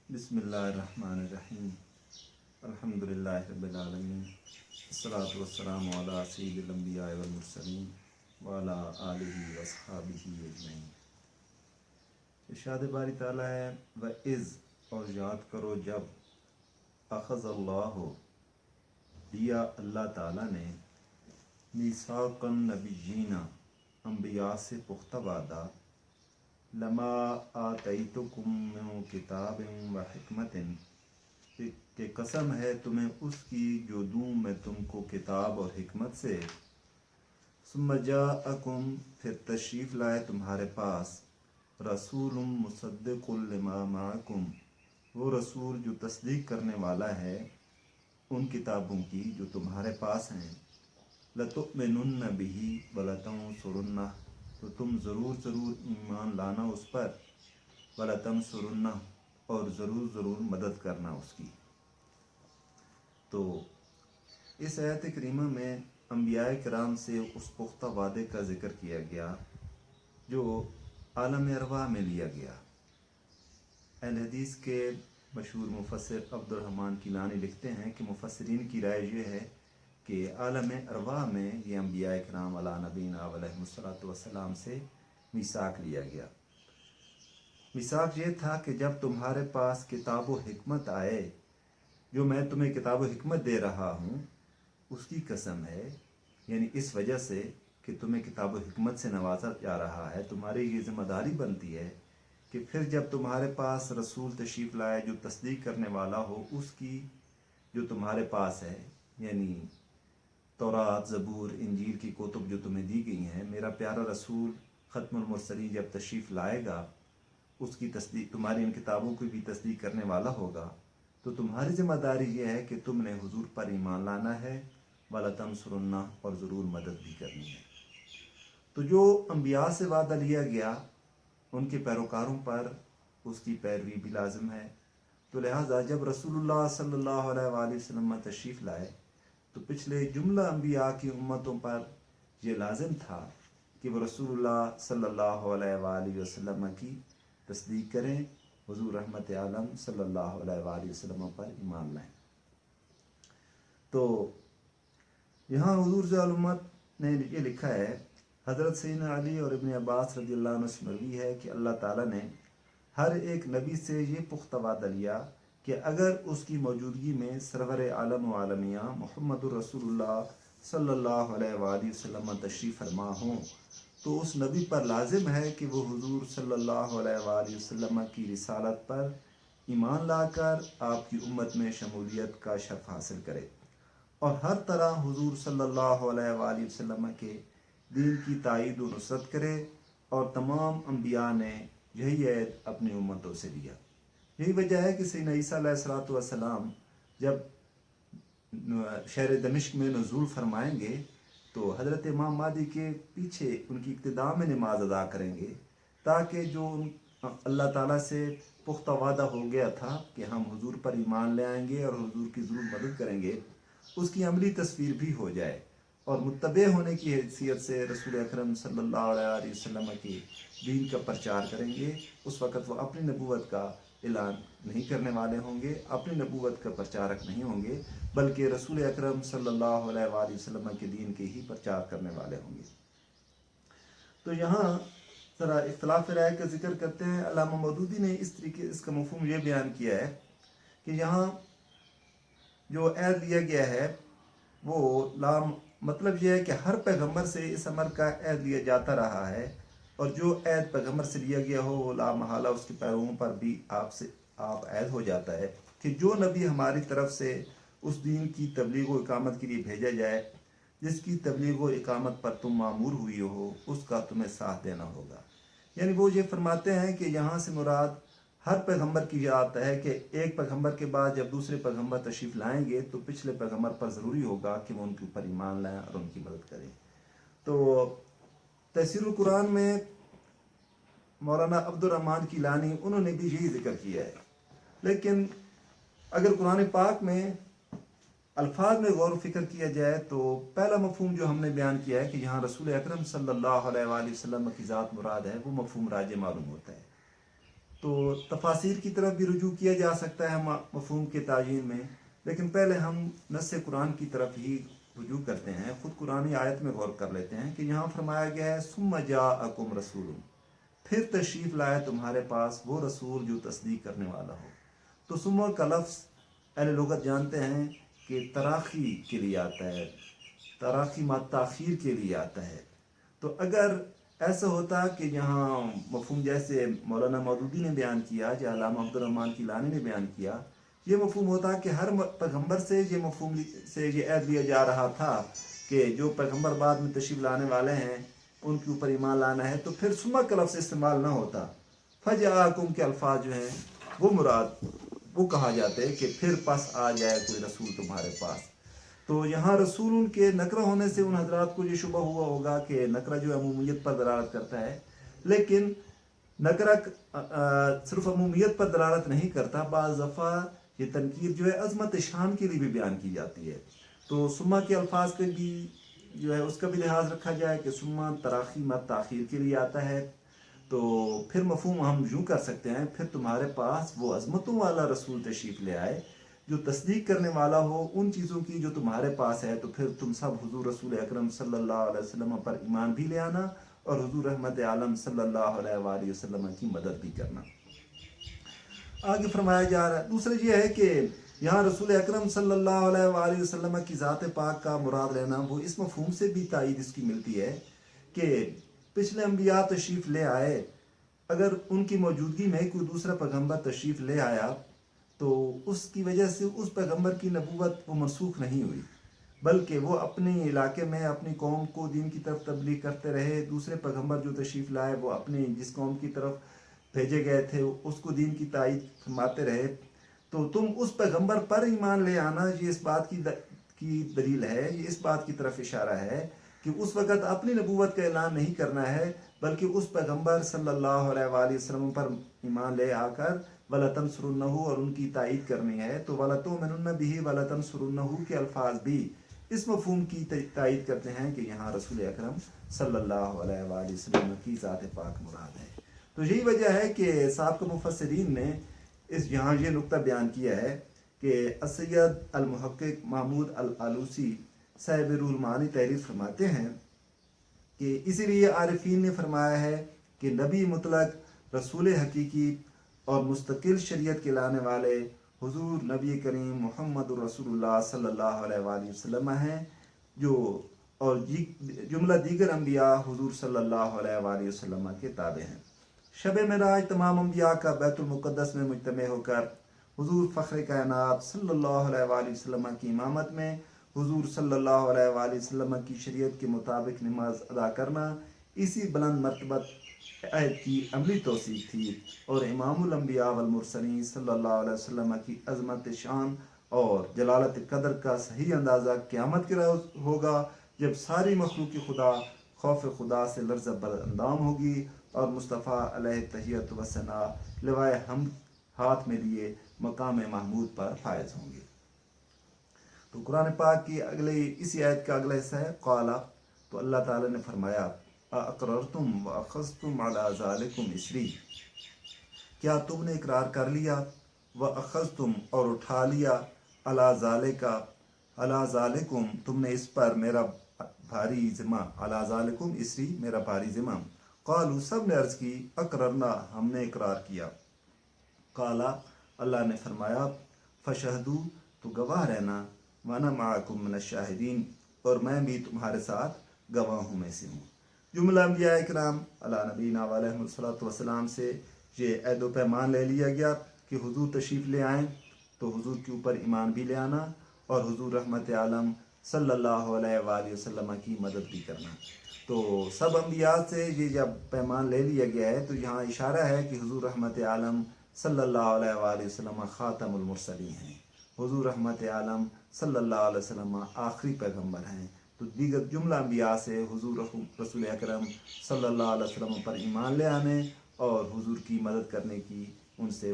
بسم اللہ الرحمن الرحیم الحمدللہ رب العالمین الصلاۃ والسلام علی سید الانبیاء والمرسلین وعلی آلہ واصحابہ اجمعین۔ ارشاد باری تعالیٰ ہے وَإِذْ، اور یاد کرو جب اخذ اللہ، لیا اللہ تعالیٰ نے، میثاق النبیین، انبیاء سے پختہ وعدہ، لما آتیتکم من کتاب و حکمت، کہ قسم ہے تمہیں اس کی جو دوں میں تم کو کتاب اور حکمت سے، ثم جاءکم، پھر تشریف لائے تمہارے پاس، رسول مصدق لما معکم، وہ رسول جو تصدیق کرنے والا ہے ان کتابوں کی جو تمہارے پاس ہیں، لتؤمنن بہ ولتنصرنہ، تو تم ضرور ایمان لانا اس پر، ولتنصرنہ، اور ضرور مدد کرنا اس کی۔ تو اس آیت کریمہ میں انبیاء کرام سے اس پختہ وعدے کا ذکر کیا گیا جو عالم ارواح میں لیا گیا۔ اہل حدیث کے مشہور مفسر عبد الرحمن کیلانی لکھتے ہیں کہ مفسرین کی رائے یہ ہے کہ عالم ارواح میں یہ انبیاء کرام علی نبینا علیہ الصلوۃ والسلام سے میثاق لیا گیا۔ میثاق یہ تھا کہ جب تمہارے پاس کتاب و حکمت آئے، جو میں تمہیں کتاب و حکمت دے رہا ہوں اس کی قسم ہے، یعنی اس وجہ سے کہ تمہیں کتاب و حکمت سے نوازا جا رہا ہے، تمہاری یہ ذمہ داری بنتی ہے کہ پھر جب تمہارے پاس رسول تشریف لائے جو تصدیق کرنے والا ہو اس کی جو تمہارے پاس ہے، یعنی تورات، زبور، انجیل کی کتب جو تمہیں دی گئی ہیں، میرا پیارا رسول ختم المرسلین جب تشریف لائے گا اس کی تصدیق، تمہاری ان کتابوں کی بھی تصدیق کرنے والا ہوگا، تو تمہاری ذمہ داری یہ ہے کہ تم نے حضور پر ایمان لانا ہے، وَلَتَنْصُرُنَّ، اور ضرور مدد بھی کرنی ہے۔ تو جو انبیاء سے وعدہ لیا گیا ان کے پیروکاروں پر اس کی پیروی بھی لازم ہے۔ تو لہٰذا جب رسول اللہ صلی اللہ علیہ وآلہ وسلم تشریف لائے تو پچھلے جملہ انبیاء کی امتوں پر یہ لازم تھا کہ وہ رسول اللہ صلی اللہ علیہ وآلہ وسلم کی تصدیق کریں، حضور رحمت عالم صلی اللہ علیہ وآلہ وسلم پر ایمان لائیں۔ تو یہاں حضور ذی الامت نے یہ لکھا ہے، حضرت سیدنا علی اور ابن عباس رضی اللہ عنہ سے مروی ہے کہ اللہ تعالیٰ نے ہر ایک نبی سے یہ پختہ وعدہ لیا کہ اگر اس کی موجودگی میں سرور عالم و عالمیہ محمد الرسول اللہ صلی اللہ علیہ وآلہ وسلم تشریف فرما ہوں تو اس نبی پر لازم ہے کہ وہ حضور صلی اللہ علیہ وآلہ وسلم کی رسالت پر ایمان لا کر آپ کی امت میں شمولیت کا شرف حاصل کرے، اور ہر طرح حضور صلی اللہ علیہ وآلہ وسلم کے دین کی تائید و نصرت کرے، اور تمام انبیاء نے یہی عہد اپنی امتوں سے لیا۔ یہی وجہ ہے کہ سیدنا عیسیٰ علیہ السلام جب شہر دمشق میں نزول فرمائیں گے تو حضرت امام مہدی کے پیچھے ان کی اقتداء میں نماز ادا کریں گے، تاکہ جو اللہ تعالیٰ سے پختہ وعدہ ہو گیا تھا کہ ہم حضور پر ایمان لے آئیں گے اور حضور کی ضرور مدد کریں گے، اس کی عملی تصویر بھی ہو جائے، اور متبع ہونے کی حیثیت سے رسول اکرم صلی اللہ علیہ وسلم کی دین کا پرچار کریں گے۔ اس وقت وہ اپنی نبوت کا اعلان نہیں کرنے والے ہوں گے، اپنی نبوت کا پرچارک نہیں ہوں گے، بلکہ رسول اکرم صلی اللہ علیہ وآلہ وسلم کے دین کے ہی پرچار کرنے والے ہوں گے۔ تو یہاں ذرا اختلاف رائے کا ذکر کرتے ہیں۔ علامہ مودودی نے اس کا مفہوم یہ بیان کیا ہے کہ یہاں جو عہد لیا گیا ہے وہ مطلب یہ ہے کہ ہر پیغمبر سے اس امر کا عہد لیا جاتا رہا ہے، اور جو عہد پیغمبر سے لیا گیا ہو وہ لا محالہ اس کے پیرووں پر بھی آپ عہد ہو جاتا ہے کہ جو نبی ہماری طرف سے اس دین کی تبلیغ و اقامت کے لیے بھیجا جائے جس کی تبلیغ و اقامت پر تم مامور ہوئی ہو اس کا تمہیں ساتھ دینا ہوگا۔ یعنی وہ یہ فرماتے ہیں کہ یہاں سے مراد ہر پیغمبر کی یہ عادت ہے کہ ایک پیغمبر کے بعد جب دوسرے پیغمبر تشریف لائیں گے تو پچھلے پیغمبر پر ضروری ہوگا کہ وہ ان کے اوپر ایمان لائیں اور ان کی مدد کریں۔ تو تفسیر القرآن میں مولانا عبد الرحمن کیلانی انہوں نے بھی یہی ذکر کیا ہے، لیکن اگر قرآن پاک میں الفاظ میں غور و فکر کیا جائے تو پہلا مفہوم جو ہم نے بیان کیا ہے کہ یہاں رسول اکرم صلی اللہ علیہ وآلہ وسلم کی ذات مراد ہے، وہ مفہوم راجع معلوم ہوتا ہے۔ تو تفاسیر کی طرف بھی رجوع کیا جا سکتا ہے مفہوم کے تعین میں، لیکن پہلے ہم نص قرآن کی طرف ہی رجوع کرتے ہیں۔ خود قرآنی آیت میں غور کر لیتے ہیں کہ یہاں فرمایا گیا ہے ثم جاءکم رسول، پھر تشریف لائے تمہارے پاس وہ رسول جو تصدیق کرنے والا ہو۔ تو ثم کا لفظ اہل لغت جانتے ہیں کہ تراخی کے لیے آتا ہے، تراخی ما تاخیر کے لیے آتا ہے۔ تو اگر ایسا ہوتا کہ یہاں مفہوم جیسے مولانا مودودی نے بیان کیا، یا علامہ عبد الرحمن کیلانی نے بیان کیا، یہ مفہوم ہوتا کہ ہر پیغمبر سے یہ مفہوم سے یہ عہد لیا جا رہا تھا کہ جو پیغمبر بعد میں تشریف لانے والے ہیں ان کے اوپر ایمان لانا ہے، تو پھر ثم کا لفظ استعمال نہ ہوتا، فجاءکم کے الفاظ جو ہیں وہ مراد وہ کہا جاتے کہ پھر پس آ جائے کوئی رسول تمہارے پاس۔ تو یہاں رسول ان کے نکرہ ہونے سے ان حضرات کو یہ شبہ ہوا ہوگا کہ نکرہ جو عمومیت پر دلالت کرتا ہے، لیکن نکرہ صرف عمومیت پر دلالت نہیں کرتا، بعض دفعہ یہ تنکیر جو ہے عظمت شان کے لیے بھی بیان کی جاتی ہے۔ تو ثم کے الفاظ کے بھی جو ہے اس کا بھی لحاظ رکھا جائے کہ ثم تراخی ما تاخیر کے لیے آتا ہے، تو پھر مفہوم ہم یوں کر سکتے ہیں پھر تمہارے پاس وہ عظمتوں والا رسول تشریف لے آئے جو تصدیق کرنے والا ہو ان چیزوں کی جو تمہارے پاس ہے، تو پھر تم سب حضور رسول اکرم صلی اللہ علیہ وسلم پر ایمان بھی لے آنا اور حضور رحمت عالم صلی اللہ علیہ وآلہ وسلم کی مدد بھی کرنا۔ آگے فرمایا جا رہا ہے دوسرا یہ ہے کہ یہاں رسول اکرم صلی اللہ علیہ وآلہ وسلم کی ذات پاک کا مراد لینا، وہ اس مفہوم سے بھی تائید اس کی ملتی ہے کہ پچھلے انبیاء تشریف لے آئے، اگر ان کی موجودگی میں کوئی دوسرا پیغمبر تشریف لے آیا تو اس کی وجہ سے اس پیغمبر کی نبوت وہ منسوخ نہیں ہوئی، بلکہ وہ اپنے علاقے میں اپنی قوم کو دین کی طرف تبلیغ کرتے رہے۔ دوسرے پیغمبر جو تشریف لائے وہ اپنے جس قوم کی طرف بھیجے گئے تھے اس کو دین کی تائید فرماتے رہے۔ تو تم اس پیغمبر پر ایمان لے آنا، یہ اس بات کی دلیل ہے، یہ اس بات کی طرف اشارہ ہے کہ اس وقت اپنی نبوت کا اعلان نہیں کرنا ہے، بلکہ اس پیغمبر صلی اللہ علیہ وآلہ وسلم پر ایمان لے آ کر وَلَتَنْصُرُنَّهُ اور ان کی تائید کرنی ہے۔ تو وَلَتُؤْمِنُنَّ بِهِ وَلَتَنْصُرُنَّهُ کے الفاظ بھی اس مفہوم کی تائید کرتے ہیں کہ یہاں رسول اکرم صلی اللہ علیہ وآلہ وسلم کی ذات پاک مراد ہے۔ تو یہی وجہ ہے کہ سابق مفسرین نے یہاں یہ نقطہ بیان کیا ہے کہ السید المحقق محمود العلوسی صاحب روح المعانی تحریر فرماتے ہیں کہ اسی لیے عارفین نے فرمایا ہے کہ نبی مطلق رسول حقیقی اور مستقل شریعت کے لانے والے حضور نبی کریم محمد الرسول اللہ صلی اللہ علیہ وآلہ وسلم ہیں، جو اور جملہ دیگر انبیاء حضور صلی اللہ علیہ وآلہ وسلم کے تابع ہیں۔ شب معراج تمام انبیاء کا بیت المقدس میں مجتمع ہو کر حضور فخر کائنات صلی اللہ علیہ وآلہ وسلم کی امامت میں حضور صلی اللہ علیہ وآلہ وسلم کی شریعت کے مطابق نماز ادا کرنا اسی بلند مرتبت عہد کی عملی توثیق تھی، اور امام الانبیاء والمرسلین صلی اللہ علیہ وسلم کی عظمت شان اور جلالت قدر کا صحیح اندازہ قیامت کے روز ہوگا، جب ساری مخلوق خدا خوف خدا سے لرزہ بر اندام ہوگی اور مصطفیٰ علیہ تحیت و ثنا لوائے حمد ہاتھ میں لیے مقام محمود پر فائز ہوں گے۔ تو قرآن پاک کی اسی آیت کا اگلا حصہ ہے قالا، تو اللہ تعالیٰ نے فرمایا اقررتم واخذتم علی ذالکم اسری، کیا تم نے اقرار کر لیا، واخذتم اور اٹھا لیا، علی ذالکم تم نے اس پر میرا بھاری ذمہ، علی ذالکم اسری میرا بھاری ذمہ، قالوا سب نے عرض کی اقررنا ہم نے اقرار کیا، قالا اللہ نے فرمایا فشہدو تو گواہ رہنا، وانا معکم من الشاہدین اور میں بھی تمہارے ساتھ گواہوں میں سے ہوں۔ جملہ انبیاء اکرام علی نبینا علیہ الصلوۃ والسلام سے یہ عہد و پیمان لے لیا گیا کہ حضور تشریف لے آئیں تو حضور کے اوپر ایمان بھی لے آنا اور حضور رحمت عالم صلی اللہ علیہ وآلہ وسلم کی مدد بھی کرنا۔ تو سب انبیاء سے یہ جب پیمان لے لیا گیا ہے تو یہاں اشارہ ہے کہ حضور رحمت عالم صلی اللہ علیہ وآلہ وسلم خاتم المرسلین ہیں، حضور رحمت عالم صلی اللہ علیہ وسلم آخری پیغمبر ہیں۔ تو دیگر جملہ انبیاء سے حضور رسول اکرم صلی اللہ علیہ وسلم پر ایمان لے آنے اور حضور کی مدد کرنے کی ان سے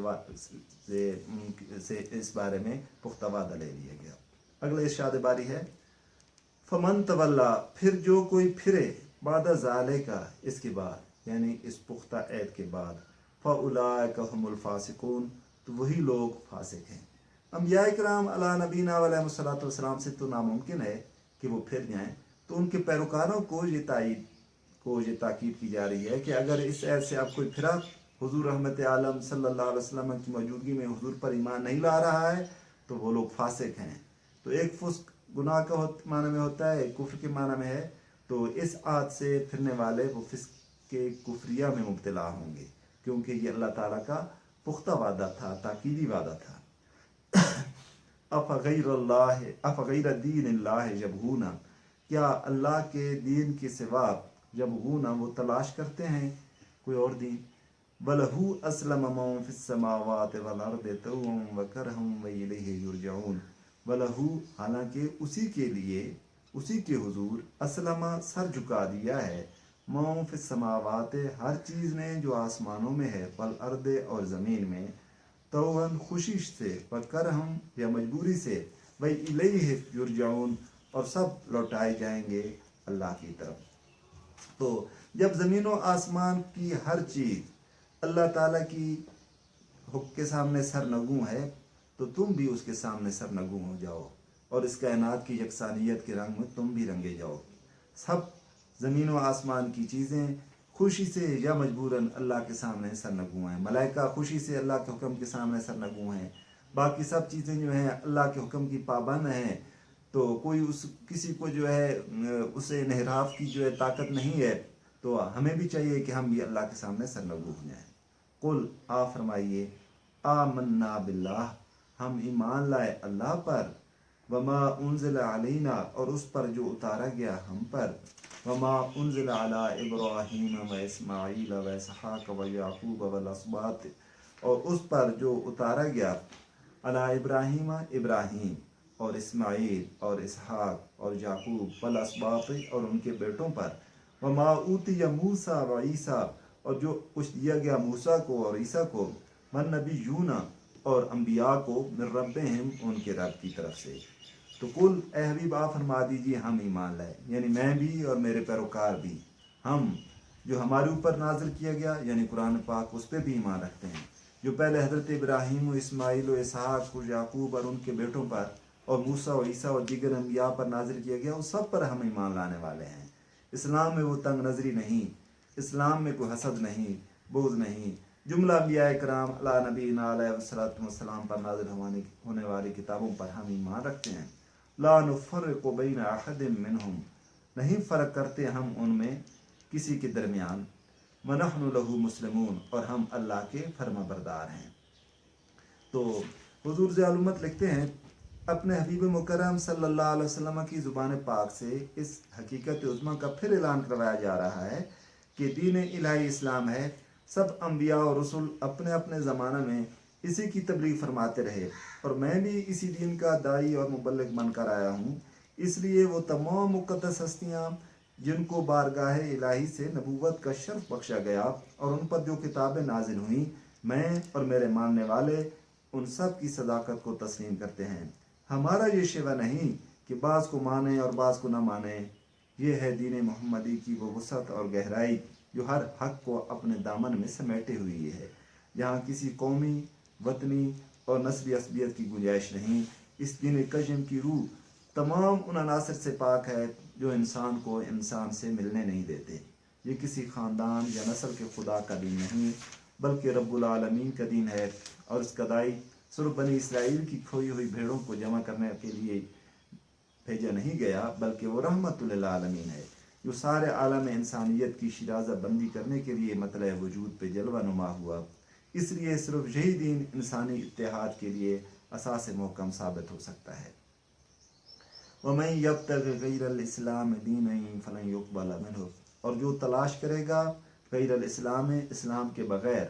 اس بارے میں پختہ وعدہ لے لیا گیا۔ اگلا ارشاد باری ہے فمن تولا پھر جو کوئی پھرے بعد ذالک اس کے بعد، یعنی اس پختہ عہد کے بعد، फ़उलाइक हुमुल फ़ासिकून, तो वही लोग फासिक हैं। अंबिया इकराम अला नबीना अलैहिस्सलातु वस्सलाम से तो नामुमकिन है कि वो फिर जाएँ, तो उनके पैरोकारों को ये ताकीद की जा रही है कि अगर इस ऐसे से अब कोई फिरा हुजूर रहमत आलम सल्लल्लाहु अलैहि वसल्लम की मौजूदगी में हुजूर पर ईमान नहीं ला रहा है, तो वो लोग फासिक हैं। तो एक फुस्क गुनाह का माना में होता है, एक कुफ्र के माना में है। तो इस आदत से फिरने वाले वो फिस्क के कुफ्रिया में मुब्तला होंगे, क्योंकि ये अल्लाह ताला का पुख्ता वादा था, ताकीदी वादा था। अफ़ग़ैर दीनिल्लाह यबग़ून, क्या अल्लाह के दीन के सिवा यबग़ून वो तलाश करते हैं कोई और दीन। वलहु अस्लम मन फिस समावाति वल अर्दि तौअन व करहन व इलैहि युरजऊन। वलहु, हालांकि उसी के लिए, उसी के हुजूर, असलमा सर झुका दिया है, मन फिस समावाति हर चीज़ ने जो आसमानों में है, वल अर्दि और ज़मीन में, तौअन खुशी से, व करहन या मजबूरी से, व इलैहि युरजऊन और सब लौटाए जाएंगे अल्लाह की तरफ। तो जब ज़मीन व आसमान की हर चीज़ अल्लाह ताला की हुक्म के सामने सरनगू है, तो तुम भी उसके सामने सरनगू हो जाओ और इस कायनात की यकसानियत के रंग में तुम भी रंगे जाओ। सब ज़मीन व आसमान की चीज़ें खुशी से या मजबूरन अल्लाह के सामने सरनगू हैं। मलाइका खुशी से अल्लाह के हुक्म के सामने सरनगू हैं। बाकी सब चीज़ें जो हैं अल्लाह के हुक्म की पाबंद हैं। तो कोई किसी को जो है उसे इन्हिराफ की जो है ताकत नहीं है। तो हमें भी चाहिए कि हम भी अल्लाह के सामने सरनगू हो जाएँ। कुल, आ फरमाइए, आमन्ना बिल्लाह, हम ईमान लाए अल्लाह पर, वमा उन्ज़िला अलैना, और उस पर जो उतारा गया हम पर, वमा उन्ज़िला अला इब्राहीम व इस्माईल व इसहाक व याकूब वल अस्बात, और उस पर जो उतारा गया अला इब्राहीम, इब्राहीम और इस्माईल और इसहाक और याकूब वल अस्बात, और उनके बेटों पर, वमा ऊतिया मूसा व ईसा, और जो कुछ दिया गया मूसा को और ईसा को, मन नबीयूना, और अंबिया को, मिन रब्बिहिम, उनके रब की तरफ से। तो कुल ए हबीब आप फरमा दीजिए, हम ईमान लाए, यानी मैं भी और मेरे पैरोकार भी, हम जो हमारे ऊपर नाजिल किया गया यानी कुरान पाक, उस पर भी ईमान रखते हैं। जो पहले हज़रत इब्राहीम, इस्माईल, इसहाक, याकूब और उनके बेटों पर, और मूसा और ईसा और दीगर अंबिया पर नाजिल किया गया, उस सब पर हम ईमान लाने वाले हैं। इस्लाम में वो तंग नजरी नहीं, इस्लाम में कोई हसद नहीं, बोझ नहीं। जुमला अंबिया इकराम अला नबीना अलैहिस्सलातु वस्सलाम पर नाज़िल होने वाली किताबों पर हम ईमान रखते हैं। ला नुफ़र्रिक़ु बैन अहदिम मिनहुम, नहीं फ़र्क करते हम उनमें किसी के दरमियान, व नहनु लहू मुस्लिमून, और हम अल्लाह के फर्माबरदार हैं। तो हुज़ूर ज़ालुमत लिखते हैं, अपने हबीब मुकर्रम सल्लल्लाहु अलैहि वसल्लम की ज़ुबान पाक से इस हकीकत उज़्मा का फिर ऐलान करवाया जा रहा है कि दीन इलाही इस्लाम है। सब अंबिया और रसूल अपने अपने ज़माने में इसी की तबलीग फरमाते रहे, और मैं भी इसी दीन का दाई और मुबल्लिग बनकर आया हूँ। इसलिए वो तमाम मुक़द्दस हस्तियाँ जिनको बारगाह इलाही से नबूवत का शर्फ बख्शा गया और उन पर जो किताबें नाजिल हुई, मैं और मेरे मानने वाले उन सब की सदाकत को तस्लीम करते हैं। हमारा ये शिवा नहीं कि बाज़ को माने और बाज़ को न माने। ये है दीन मोहम्मदी की वो वसअत और गहराई जो हर हक को अपने दामन में समेटे हुई है, जहाँ किसी कौमी, वतनी और नस्ली असबियत की गुंजाइश नहीं। इस दीन कज़म की रूह तमाम उन अनासर से पाक है जो इंसान को इंसान से मिलने नहीं देते। ये किसी ख़ानदान या नस्ल के खुदा का दीन नहीं, बल्कि रब्बुल आलमीन का दीन है। और इसका दाई सिर्फ बनी इसराइल की खोई हुई भेड़ों को जमा करने के लिए भेजा नहीं गया, बल्कि वो रहमतुल लिल आलमीन है, जो सारे आलम इंसानियत की शिराज़ा बंदी करने के लिए मतलब वजूद पे जलवा नुमा हुआ। इसलिए सिर्फ यही दीन इंसानी इत्तेहाद के लिए असास मोहकम साबित हो सकता है। वमन यब्तग़ि गैरल इस्लाम दीनन फलन युक़बल मिन्हु, और जो तलाश करेगा गैरल इस्लाम, इस्लाम के बग़ैर,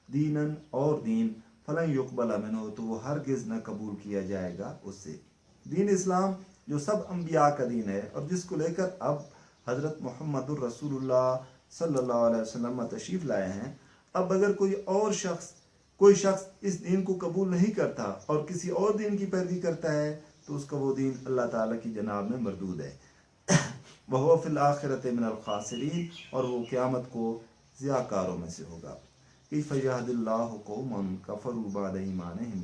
दीनन और दीन, फलन युक़बल मिन्हु, तो वो हरगिज़ न कबूल किया जाएगा उससे। दीन इस्लाम जो सब अंबिया का दीन है और जिसको लेकर अब हज़रत मुहम्मदुर रसूलुल्लाह सल्लल्लाहु अलैहि वसल्लम तशरीफ़ लाए हैं, अब अगर कोई शख्स इस दीन को कबूल नहीं करता और किसी और दीन की पैरवी करता है, तो उसका वो दीन अल्लाह ताला की जनाब में मरदूद है। वह फिल आखिरत मिनल खासिरीन, और वो क़यामत को ज़ियाकारों में से होगा। कैफ़ यहदिल्लाहु कौमन कफ़रू बाद ईमानिहिम,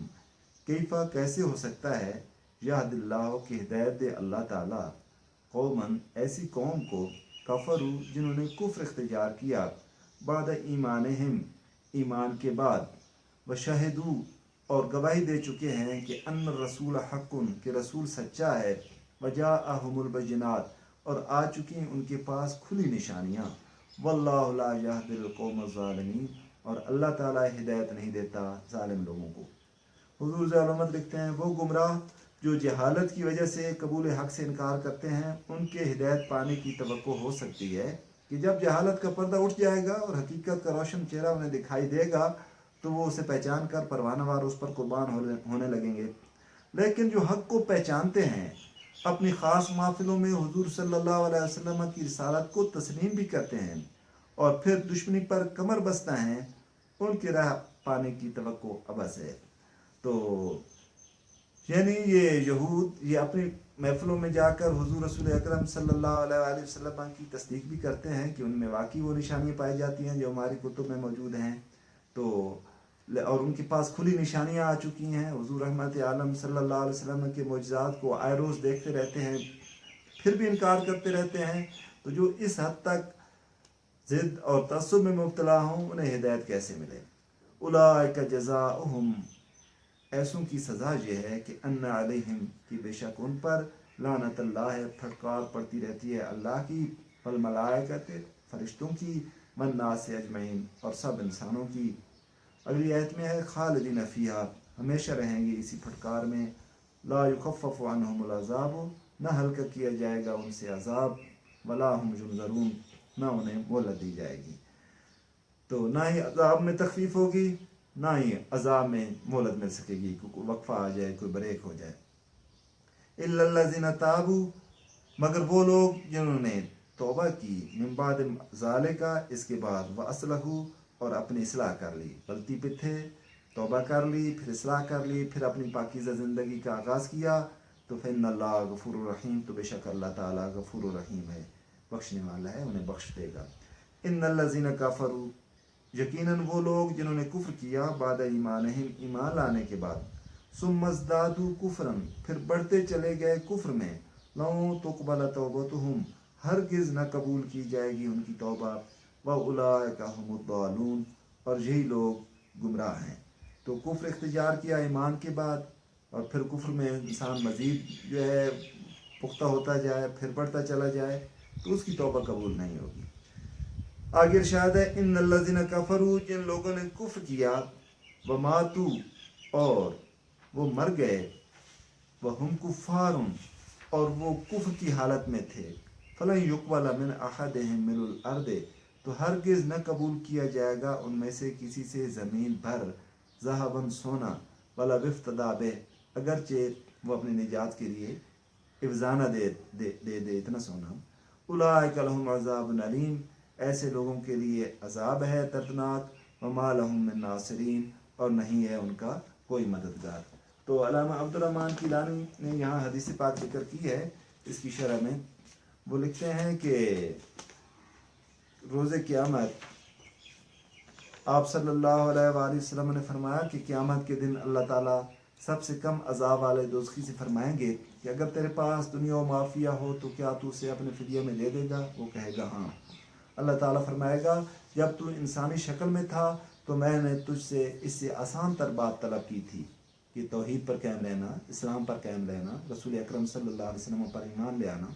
कैफ़ा कैसे हो सकता है, यहदिल्लाहु की हिदायत दे अल्लाह ताला, कौमन ऐसी कौम को, कफ़रू जिन्होंने कुफ्र इख्तियार किया, बाद ईमानिहिम ईमान के बाद, व शहदू और गवाही दे चुके हैं कि अन्न रसूल हक़्क़ुन के रसूल सच्चा है, वजाअहुमुल बय्यिनात और आ चुकी उनके पास खुली निशानियाँ, वल्लाहु ला यहदिल कौमज़ ज़ालिमीन और अल्लाह ताला हिदायत नहीं देता जालिम लोगों को। हुज़ूर ज़ालमत लिखते हैं, वो गुमराह जो जहालत की वजह से कबूल हक़ से इनकार करते हैं, उनके हिदायत पाने की तवक्को हो सकती है कि जब जहालत का पर्दा उठ जाएगा और हकीकत का रोशन चेहरा उन्हें दिखाई देगा तो वो उसे पहचान कर परवानावार उस पर कुर्बान होने लगेंगे। लेकिन जो हक़ को पहचानते हैं, अपनी ख़ास महफ़िलों में हुज़ूर सल्लल्लाहु अलैहि वसल्लम की रिसालत को तस्लीम भी करते हैं और फिर दुश्मनी पर कमर बस्ता हैं, उनकी राह पाने की तवक्को अबस है। तो यानी ये यहूद ये अपनी महफ़िलों में जाकर हुज़ूर रसूल अकरम सल्लल्लाहु अलैहि वसल्लम की तस्दीक भी करते हैं कि उनमें वाकई वो निशानियाँ पाई जाती हैं जो हमारी कुतुब में मौजूद हैं, तो और उनके पास खुली निशानियाँ आ चुकी हैं। हुज़ूर रहमत आलम सल्लल्लाहु अलैहि वसल्लम के मोजज़ात को आए रोज़ देखते रहते हैं, फिर भी इनकार करते रहते हैं। तो जो इस हद तक ज़िद और तअस्सुब में मुब्तला हों, उन्हें हिदायत कैसे मिले। उलाइका जज़ाउहुम, ऐसों की सज़ा ये है कि अन्ना अलैहिम कि बेशक उन पर लानतुल्लाह है, फटकार पड़ती रहती है अल्लाह की, वल मलाइकत फरिश्तों की, वन्नास अजमईन और सब इंसानों की। अगली आयत में है खालिदीन फ़ीहा, हमेशा रहेंगे इसी फटकार में, ला युखफ़फ़ु अन्हुमुल अज़ाब, न हल्का किया जाएगा उनसे अज़ाब, वला हुम युनज़रून, न उन्हें मोहलत दी जाएगी। तो ना ही अज़ाब में तखफीफ होगी, ना ही अज़ाब में मोहलत मिल सकेगी, कोई वक्फ़ा आ जाए, कोई ब्रेक हो जाए। इल्लल्लज़ीना ताबू, मगर वो लोग जिन्होंने तौबा की, मिन बाद ज़ालिका इसके बाद, व असलहू और अपनी इस्लाह कर ली, गलती पे थे तौबा कर ली, फिर इस्लाह कर ली, फिर अपनी पाकीज़ा ज़िंदगी का आगाज़ किया, तो फ़इन्नल्लाह गफ़ूरुर रहीम, तो बेशक अल्लाह ताला गफ़ूरुर रहीम है, बख्शने वाला है, उन्हें बख्श देगा। इन्नल्लज़ीना कफ़रू, यकीनन वो लोग जिन्होंने कुफ्र किया, बाद ईमानिहिम ईमान लाने के बाद, सुम्मज़दादू कुफ्रन फिर बढ़ते चले गए कुफ्र में, लौं तुक़बल तौबतुहुम हरगिज़ न कबूल की जाएगी उनकी तौबा, व उलाइका हुमुद्दालून और यही लोग गुमराह हैं। तो कुफ्र इख्तियार किया ईमान के बाद और फिर कुफ्र में इंसान मज़ीद जो है पुख्ता होता जाए, फिर बढ़ता चला जाए, तो उसकी तौबा कबूल नहीं होगी। आगे इरशाद है, इन्नल्लज़ीना कफ़रू, जिन लोगों ने कुफ्र किया, व मातू और वो मर गए, व हुम कुफ़ारुन और वो कुफ्र की हालत में थे, फ़लन युक़बल मिन अहदिहिम मिलुल अर्दे, तो हरगिज़ न कबूल किया जाएगा उनमें से किसी से ज़मीन भर, ज़हबन सोना, वला विफ्तदा बिह अगरचे वो अपनी निजात के लिए इफ़ज़ाना दे इतना सोना। उलाइका लहुम अज़ाबुन अलीम, ऐसे लोगों के लिए अज़ाब है दर्दनाक, व मा लहुम मिन नासिरीन और नहीं है उनका कोई मददगार। तो अल्लामा अब्दुर्रहमान किलानी ने यहाँ हदीस पाक जिक्र की है, इसकी शरह में वो लिखते हैं कि रोज़े क़यामत आप सल्लल्लाहु अलैहि वसल्लम ने फरमाया कि क़यामत के दिन अल्लाह ताला सबसे कम अज़ाब वाले दोज़खी से फरमाएंगे कि अगर तेरे पास दुनिया व माफिया हो तो क्या तू उसे अपने फिदिया में दे देगा। वो कहेगा हाँ। अल्लाह ताला फरमाएगा, जब तू इंसानी शक्ल में था तो मैंने तुझसे इससे आसान तर बात तलब की थी कि तौहीद पर कायम रहना, इस्लाम पर कायम रहना, रसूल अकरम सल्लल्लाहु अलैहि वसल्लम पर ईमान ले आना,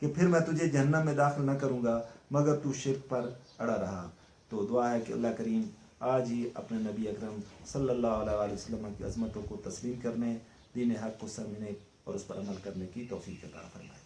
कि फिर मैं तुझे जहन्नम में दाखिल न करूँगा मगर तू शिर्क पर अड़ा रहा। तो दुआ है कि अल्लाह करीम आज ही अपने नबी अकरम सल्लल्लाहु अलैहि वसल्लम की अज़मतों को तस्लीम करने, दीन हक़ को समझने और उस पर अमल करने की तौफ़ीक़ अता फरमाए।